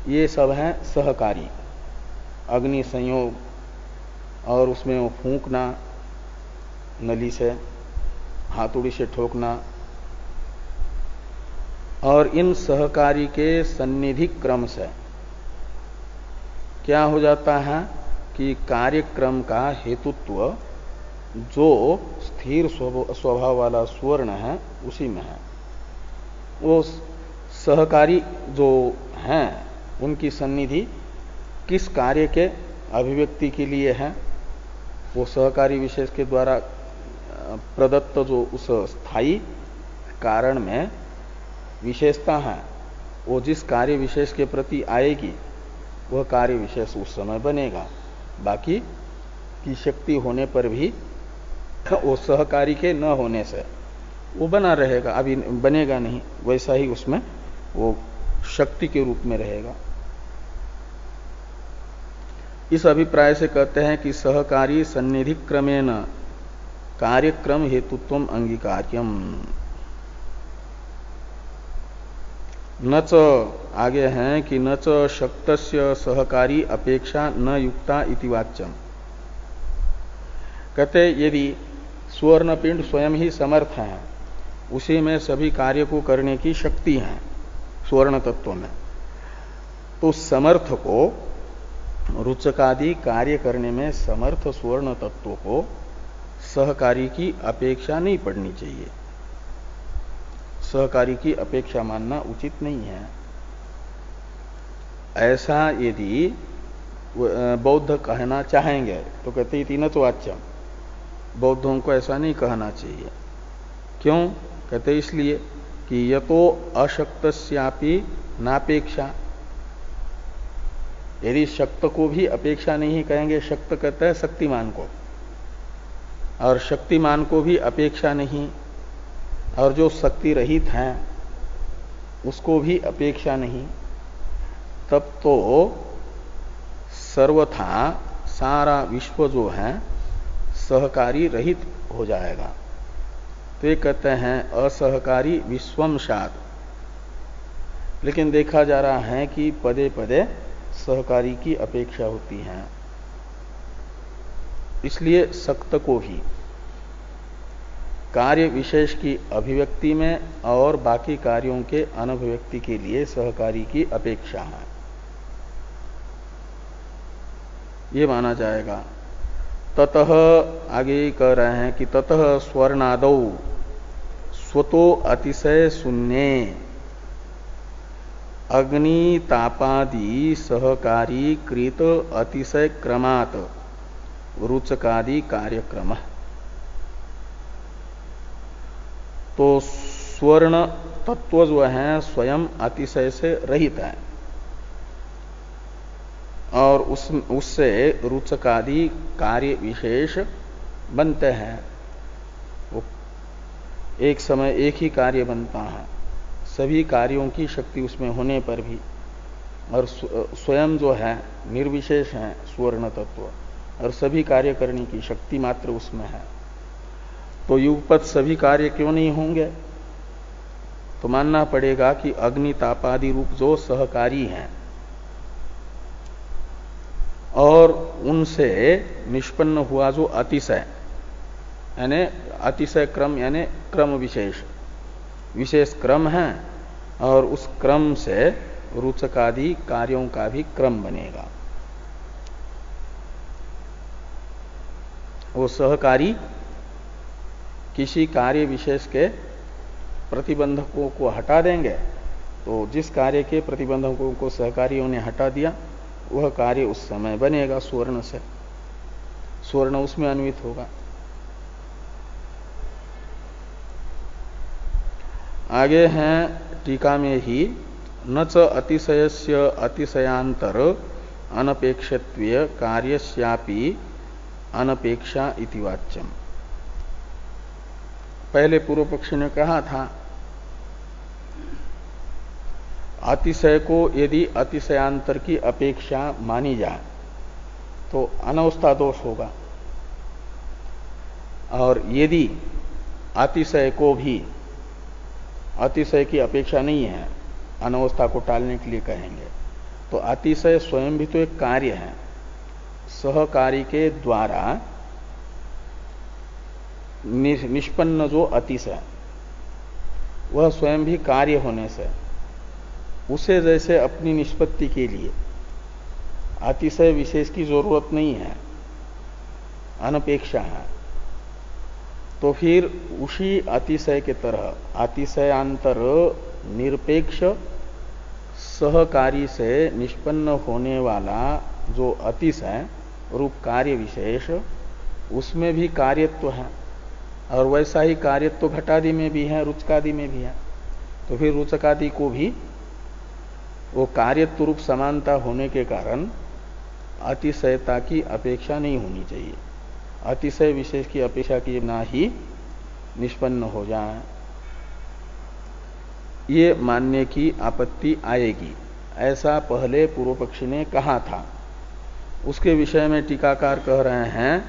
ये सब है सहकारी, अग्नि संयोग और उसमें वो फूंकना, नली से हाथुड़ी से ठोकना, और इन सहकारी के सन्निधि क्रम से क्या हो जाता है कि कार्यक्रम का हेतुत्व जो स्थिर स्वभाव वाला स्वर्ण है उसी में है। वो सहकारी जो हैं उनकी सन्निधि किस कार्य के अभिव्यक्ति के लिए है? वो सहकारी विशेष के द्वारा प्रदत्त जो उस स्थायी कारण में विशेषता है, वो जिस कार्य विशेष के प्रति आएगी वह कार्य विशेष उस समय बनेगा। बाकी की शक्ति होने पर भी वो सहकारी के न होने से वो बना रहेगा, अभी बनेगा नहीं, वैसा ही उसमें वो शक्ति के रूप में रहेगा। इस अभिप्राय से कहते हैं कि सहकारी सन्निधि क्रमेण कार्यक्रम हेतुत्वम अंगीकार्यम। न च आगे हैं कि न च शक्तस्य सहकारी अपेक्षा न युक्ता इति वाच्यम। कहते यदि सुवर्ण पिंड स्वयं ही समर्थ है, उसी में सभी कार्य को करने की शक्ति है सुवर्ण तत्व में, तो समर्थ को रुचकादि कार्य करने में समर्थ सुवर्ण तत्व को सहकारी की अपेक्षा नहीं पड़नी चाहिए, सहकारी की अपेक्षा मानना उचित नहीं है। ऐसा यदि बौद्ध कहना चाहेंगे तो कहते इति न तो वाच्यम, बौद्धों को ऐसा नहीं कहना चाहिए। क्यों? कहते इसलिए कि यतो अशक्तस्यापि नापेक्षा, यदि शक्त को भी अपेक्षा नहीं कहेंगे, शक्त कहते हैं शक्तिमान को, और शक्तिमान को भी अपेक्षा नहीं, और जो शक्ति रहित हैं उसको भी अपेक्षा नहीं, तब तो सर्वथा सारा विश्व जो है सहकारी रहित हो जाएगा। तो ये कहते हैं असहकारी विश्वम शाद। लेकिन देखा जा रहा है कि पदे पदे सहकारी की अपेक्षा होती है, इसलिए सक्त को भी कार्य विशेष की अभिव्यक्ति में और बाकी कार्यों के अनभिव्यक्ति के लिए सहकारी की अपेक्षा है, ये माना जाएगा। ततः आगे कह रहे हैं कि ततः स्वर्णादौ स्वतो अतिशय शून्ये अग्नि तापादि सहकारी कृत अतिशय क्रमात् रुचकादि कार्यक्रम। तो स्वर्ण तत्व जो है स्वयं अतिशय से रहित है, और उससे रुचकादि कार्य विशेष बनते हैं। वो एक समय एक ही कार्य बनता है, सभी कार्यों की शक्ति उसमें होने पर भी, और स्वयं जो है निर्विशेष है सुवर्ण तत्व, और सभी कार्य करने की शक्ति मात्र उसमें है। तो युगपत सभी कार्य क्यों नहीं होंगे? तो मानना पड़ेगा कि अग्नि तापादि रूप जो सहकारी हैं और उनसे निष्पन्न हुआ जो अतिशय, यानी अतिशय क्रम, यानी क्रम विशेष, विशेष क्रम है, और उस क्रम से रुचकादि कार्यों का भी क्रम बनेगा। वो सहकारी किसी कार्य विशेष के प्रतिबंधकों को हटा देंगे, तो जिस कार्य के प्रतिबंधकों को सहकारियों ने हटा दिया वह कार्य उस समय बनेगा स्वर्ण से, स्वर्ण उसमें अन्वित होगा। आगे हैं टीका में ही न च अतिशयस्य अतिशयांतर अनपेक्षत्वीय कार्यस्यापि अनपेक्षा इति वाच्यम। पहले पूर्व पक्षी ने कहा था अतिशय को यदि अतिशयांतर की अपेक्षा मानी जाए तो अनवस्था दोष होगा, और यदि अतिशय को भी अतिशय की अपेक्षा नहीं है, अनवस्था को टालने के लिए कहेंगे, तो अतिशय स्वयं भी तो एक कार्य है, सहकारी के द्वारा निष्पन्न जो अतिशय वह स्वयं भी कार्य होने से उसे जैसे अपनी निष्पत्ति के लिए अतिशय विशेष की जरूरत नहीं है, अनपेक्षा है, तो फिर उसी अतिशय के तरह अतिशयांतर निरपेक्ष सहकारी से निष्पन्न होने वाला जो अतिशय रूप कार्य विशेष, उसमें भी कार्यत्व है, और वैसा ही कार्यत्व घटादि में भी है, रुचकादि में भी है। तो फिर रुचकादि को भी वो कार्यत्व रूप समानता होने के कारण अतिशयता की अपेक्षा नहीं होनी चाहिए, अतिशय विशेष की अपेक्षा की ना ही निष्पन्न हो जाए, ये मानने की आपत्ति आएगी, ऐसा पहले पूर्व पक्षी ने कहा था। उसके विषय में टीकाकार कह रहे हैं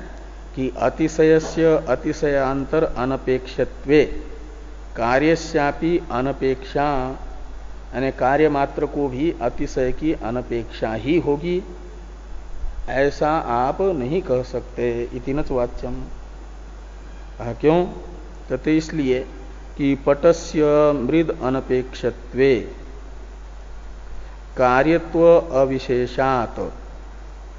कि अतिशयस्य अतिशयांतर अनपेक्षत्वे कार्यस्यापि अनपेक्षा यानी कार्य मात्र को भी अतिशय की अनपेक्षा ही होगी, ऐसा आप नहीं कह सकते। इति न वाच्यम। क्यों? कहते इसलिए कि पटस्य मृद अनपेक्षत्वे कार्यत्व अविशेषात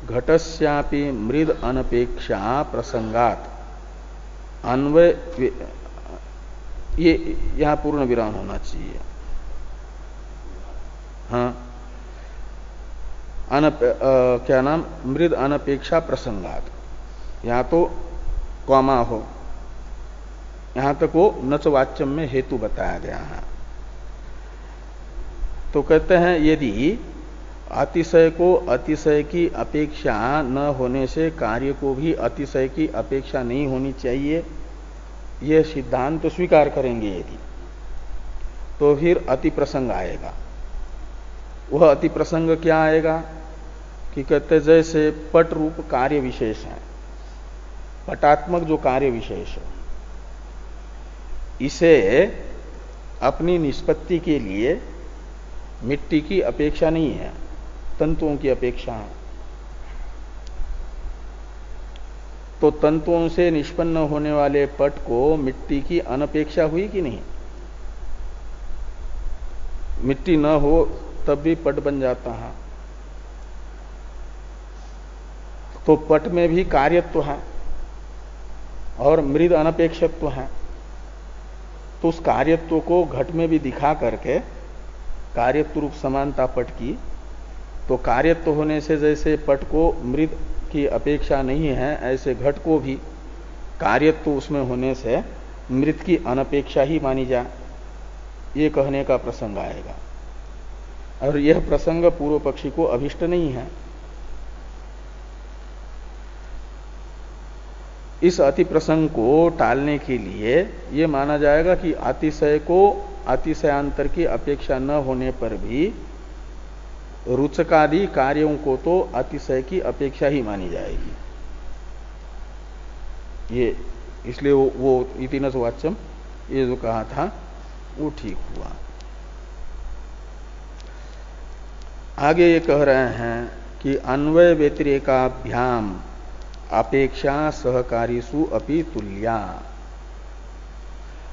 घटस्यापि मृद अनपेक्षा प्रसंगात अन्वय, ये यहां पूर्ण विराम होना चाहिए। हाँ, क्या नाम, मृद अनपेक्षा प्रसंगात, यहां तो कॉमा हो, यहां तक वो नच वाच्यम में हेतु बताया गया है। तो कहते हैं यदि अतिशय को अतिशय की अपेक्षा न होने से कार्य को भी अतिशय की अपेक्षा नहीं होनी चाहिए, यह सिद्धांत तो स्वीकार करेंगे यदि, तो फिर अति प्रसंग आएगा। वह अति प्रसंग क्या आएगा कि कहते जैसे पट रूप कार्य विशेष है, पटात्मक जो कार्य विशेष है, इसे अपनी निष्पत्ति के लिए मिट्टी की अपेक्षा नहीं है, तंतुओं की अपेक्षा है। तो तंतुओं से निष्पन्न होने वाले पट को मिट्टी की अनपेक्षा हुई कि नहीं? मिट्टी न हो तब भी पट बन जाता है। तो पट में भी कार्यत्व है और मृद अनपेक्षत्व है। तो उस कार्यत्व को घट में भी दिखा करके, कार्यत्व रूप समानता पट की, तो कार्यत्व होने से जैसे पट को मृद की अपेक्षा नहीं है, ऐसे घट को भी कार्यत्व उसमें होने से मृद की अनपेक्षा ही मानी जा, ये कहने का प्रसंग आएगा। और यह प्रसंग पूर्व पक्षी को अभिष्ट नहीं है। इस अति प्रसंग को टालने के लिए यह माना जाएगा कि अतिशय को अतिशयांतर की अपेक्षा न होने पर भी रुचकादि कार्यों को तो अतिशय की अपेक्षा ही मानी जाएगी। ये इसलिए वो इति न वाच्यम, ये जो कहा था वो ठीक हुआ। आगे ये कह रहे हैं कि अन्वय व्यतिरेकाभ्याम अपेक्षा सहकारीसु अपि तुल्या।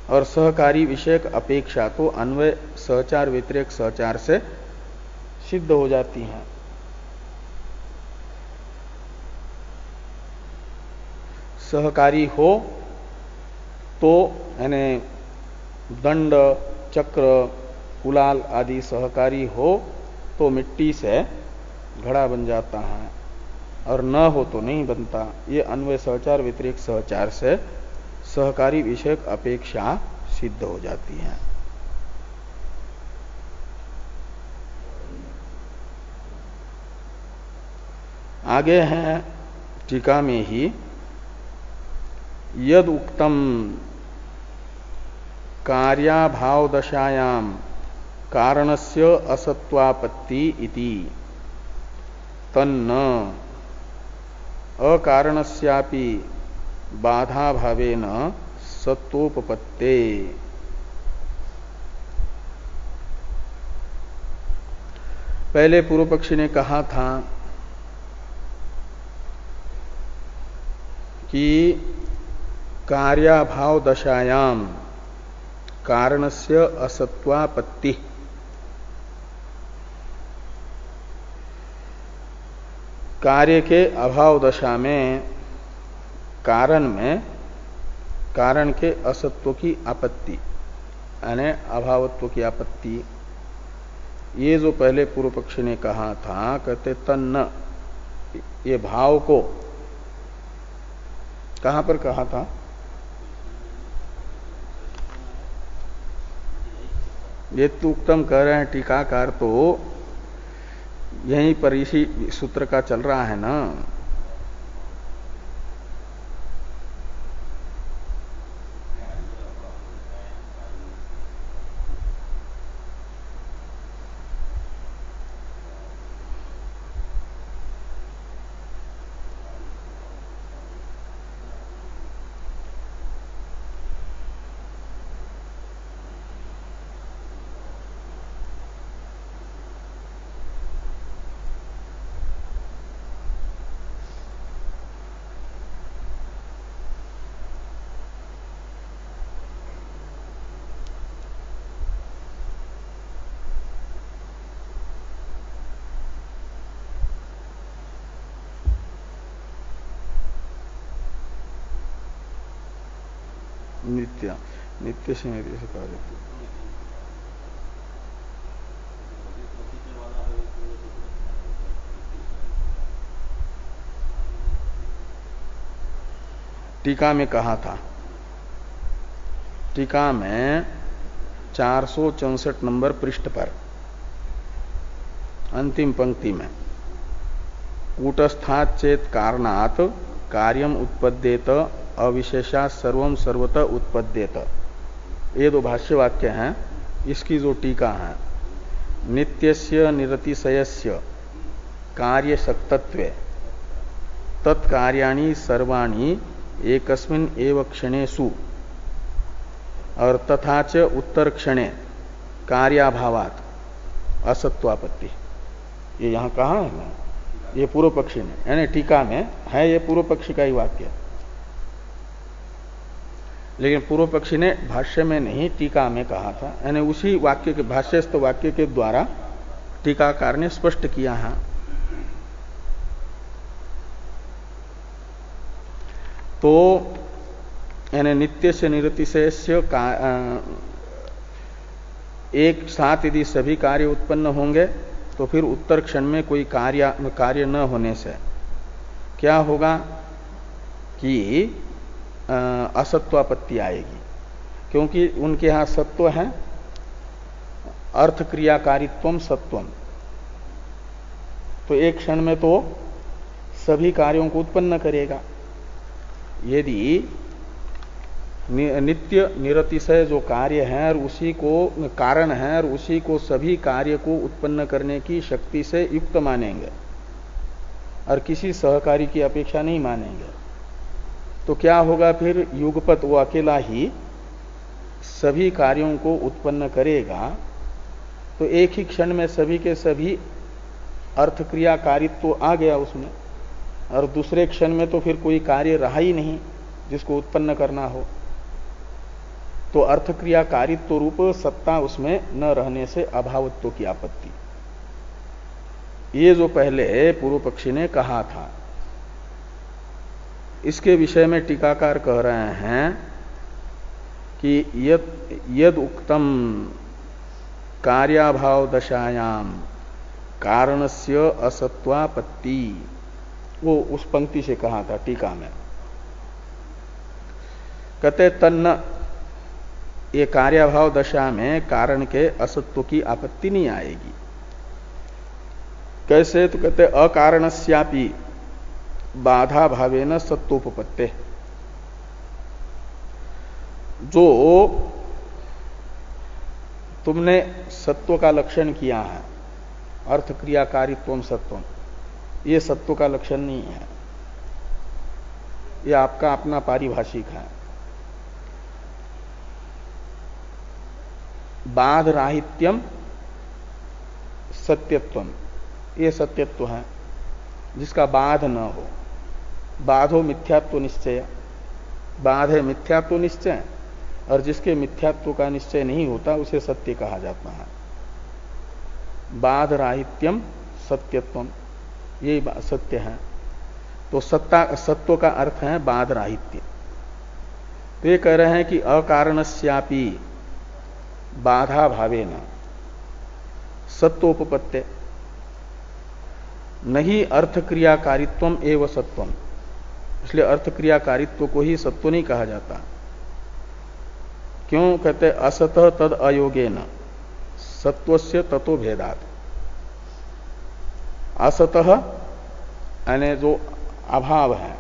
और सहकारी विषयक अपेक्षा तो अन्वय सहचार व्यतिरेक सहचार से सिद्ध हो जाती हैं। सहकारी हो तो यानी दंड, चक्र, कुलाल आदि सहकारी हो तो मिट्टी से घड़ा बन जाता है, और न हो तो नहीं बनता। ये अन्वय सहचार व्यतिरेक सहचार से सहकारी विषयक अपेक्षा सिद्ध हो जाती है। आगे है टीका में ही, यद उक्तम कार्याभाव दशायाम कारणस्य असत्वापत्ति इति तन्न अकारणस्यापि बाधा भावेन सत्वोपपत्ते। पहले पूर्व पक्षी ने कहा था कि कार्याभाव दशायाम कारणस्य असत्वापत्ति, कार्य के अभाव दशा में कारण के असत्व की आपत्ति यानी अभावत्व की आपत्ति, ये जो पहले पूर्व पक्षी ने कहा था, कहते तन्न, ये भाव को कहां पर कहा था? ये तो उत्तम कह रहे हैं टीकाकार, तो यहीं पर इसी सूत्र का चल रहा है ना। नित्य नित्य से नित्य से कार्य। टीका में कहा था, टीका में 464 नंबर पृष्ठ पर अंतिम पंक्ति में कूटस्थात् चेत कारणात् कार्यम उत्पद्येत अविशेषा सर्वम सर्वतः उत्पद्येत, ये दो भाष्य वाक्य हैं। इसकी जो टीका है, नित्यस्य निरतिशयस्य कार्यशक्तत्वे तत्कार्याणि सर्वाणि एकस्मिन् एव क्षणेषु और तथा च उत्तर क्षणे कार्याभावात् असत्वापत्ति, ये यहां कहा है ना, ये पूर्व पक्षी ने, यानी टीका में है, ये पूर्व पक्षी का ही वाक्य। लेकिन पूर्व पक्षी ने भाष्य में नहीं टीका में कहा था, यानी उसी वाक्य के भाष्यस्थ वाक्य के द्वारा टीकाकार ने स्पष्ट किया है। तो यानी नित्य से निरतिशय एक साथ यदि सभी कार्य उत्पन्न होंगे तो फिर उत्तर क्षण में कोई कार्य न होने से क्या होगा कि असत्वापत्ति आएगी, क्योंकि उनके यहां सत्व है, अर्थ क्रियाकारित्वम सत्वम, तो एक क्षण में तो सभी कार्यों को उत्पन्न करेगा। यदि नित्य निरतिशय जो कार्य है और उसी को कारण है और उसी को सभी कार्य को उत्पन्न करने की शक्ति से युक्त मानेंगे और किसी सहकारी की अपेक्षा नहीं मानेंगे, तो क्या होगा फिर युगपत वो अकेला ही सभी कार्यों को उत्पन्न करेगा, तो एक ही क्षण में सभी के सभी अर्थ क्रियाकारित्व तो आ गया उसमें, और दूसरे क्षण में तो फिर कोई कार्य रहा ही नहीं जिसको उत्पन्न करना हो, तो अर्थ क्रियाकारित्व रूप सत्ता उसमें न रहने से अभावत्व की आपत्ति, ये जो पहले पूर्व पक्षी ने कहा था, इसके विषय में टीकाकार कह रहे हैं कि यद उक्तम कार्याभाव दशायाम कारणस्य असत्वापत्ति, वो उस पंक्ति से कहा था टीका में। कहते तन्न, ये कार्याभाव दशा में कारण के असत्व की आपत्ति नहीं आएगी। कैसे? तो कहते अकारणस्यापि बाधा भावेन सत्वोपपत्ते, जो तुमने सत्व का लक्षण किया है, अर्थ क्रियाकारित्वम सत्वम, ये सत्व का लक्षण नहीं है, ये आपका अपना पारिभाषिक है। बाध राहित्यम सत्यत्वम, ये सत्यत्व है जिसका बाध न हो। बाधो मिथ्यात्व निश्चय, बाध है मिथ्यात्व निश्चय, और जिसके मिथ्यात्व का निश्चय नहीं होता उसे सत्य कहा जाता है। बाध राहित्यम सत्यत्वम, ये सत्य है। तो सत्व का अर्थ है बाध राहित्य। तो ये कह रहे हैं कि अकारणस्यापि बाधा भावेन सत्वोपपत्ते नहीं अर्थ क्रियाकारित्वम एवं सत्वम, इसलिए अर्थ क्रियाकारित्व को ही सत्व नहीं कहा जाता। क्यों? कहते असतः तद अयोगेन सत्वस्य ततो भेदात्। असतः यानी जो अभाव है,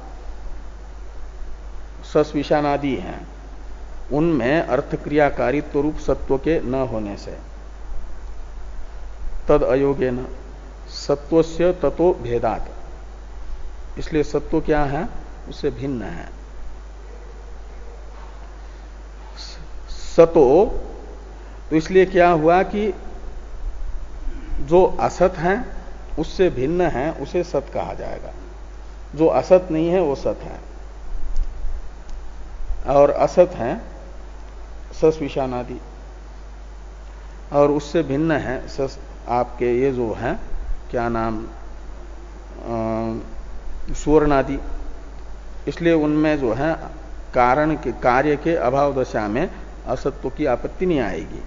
सस्विशानादि हैं, उनमें अर्थ क्रियाकारित्व रूप सत्व के न होने से तद अयोगेन सत्वस्य ततो भेदात्, इसलिए सत्व क्या है? उससे भिन्न है। सतो, तो इसलिए क्या हुआ कि जो असत है उससे भिन्न है उसे सत कहा जाएगा, जो असत नहीं है वो सत है, और असत है सस्विशानादि, और उससे भिन्न है आपके ये जो है क्या नाम सुवर्णादि, इसलिए उनमें जो है कारण के कार्य के अभाव दशा में असत्व की आपत्ति नहीं आएगी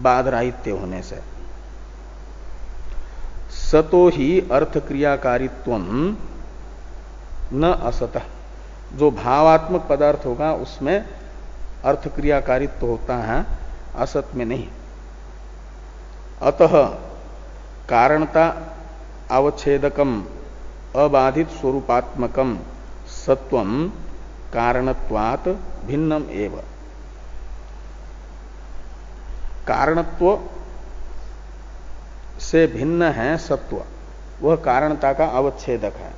बाधराहित्य होने से। सतो ही अर्थ क्रियाकारित्वम न असतः, जो भावात्मक पदार्थ होगा उसमें अर्थ क्रियाकारित्व होता है, असत में नहीं। अतः कारणता अवच्छेदकम अबाधित स्वरूपात्मकम सत्वम कारणत्वात् भिन्नम एव। कारणत्व से भिन्न है सत्व, वह कारणता का अवच्छेदक है।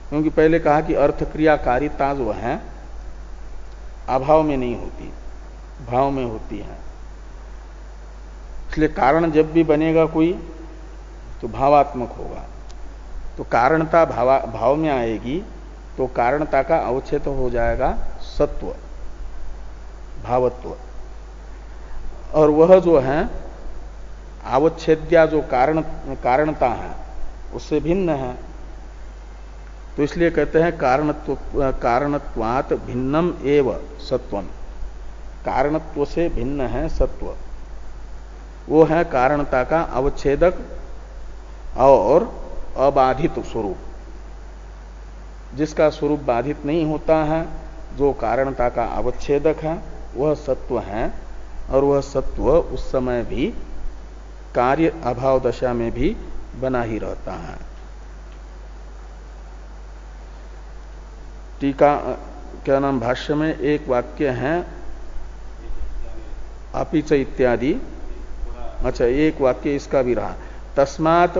क्योंकि पहले कहा कि अर्थ क्रियाकारिता जो है अभाव में नहीं होती, भाव में होती है। इसलिए कारण जब भी बनेगा कोई तो भावात्मक होगा, तो कारणता भाव में आएगी तो कारणता का अवच्छेद हो जाएगा सत्व, भावत्व। और वह जो है अवच्छेद्या जो कारणता है उससे भिन्न है। तो इसलिए कहते हैं कारणत्वात् भिन्नम एव सत्वम, कारणत्व से भिन्न है सत्व। वो है कारणता का अवच्छेदक और अबाधित स्वरूप, जिसका स्वरूप बाधित नहीं होता है, जो कारणता का अवच्छेदक है वह सत्व है। और वह सत्व उस समय भी कार्य अभाव दशा में भी बना ही रहता है। टीका क्या नाम भाष्य में एक वाक्य है अपिच इत्यादि। अच्छा, एक वाक्य इसका भी रहा, तस्मात्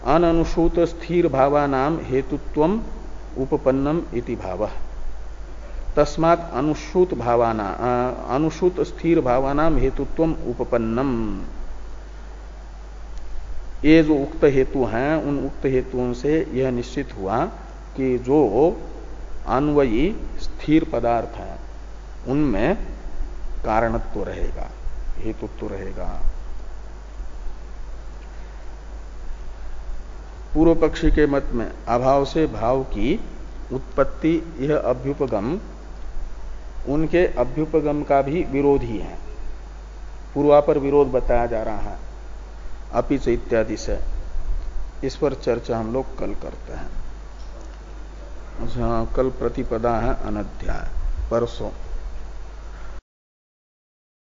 अननुसूत स्थिर भावानाम हेतुत्वम उपपन्नम इति भावः। तस्मात् अनुसूत स्थिर भावानाम हेतुत्वम उपपन्नम। ये जो उक्त हेतु हैं उन उक्त हेतुओं से यह निश्चित हुआ कि जो अन्वयी स्थिर पदार्थ है उनमें कारणत्व रहेगा, हेतुत्व रहेगा। पूर्व पक्षी के मत में अभाव से भाव की उत्पत्ति यह अभ्युपगम उनके अभ्युपगम का भी विरोधी है। पूर्वापर विरोध बताया जा रहा है अपिच इत्यादि से। इस पर चर्चा हम लोग कल करते हैं। कल प्रतिपदा है अनध्याय, परसों।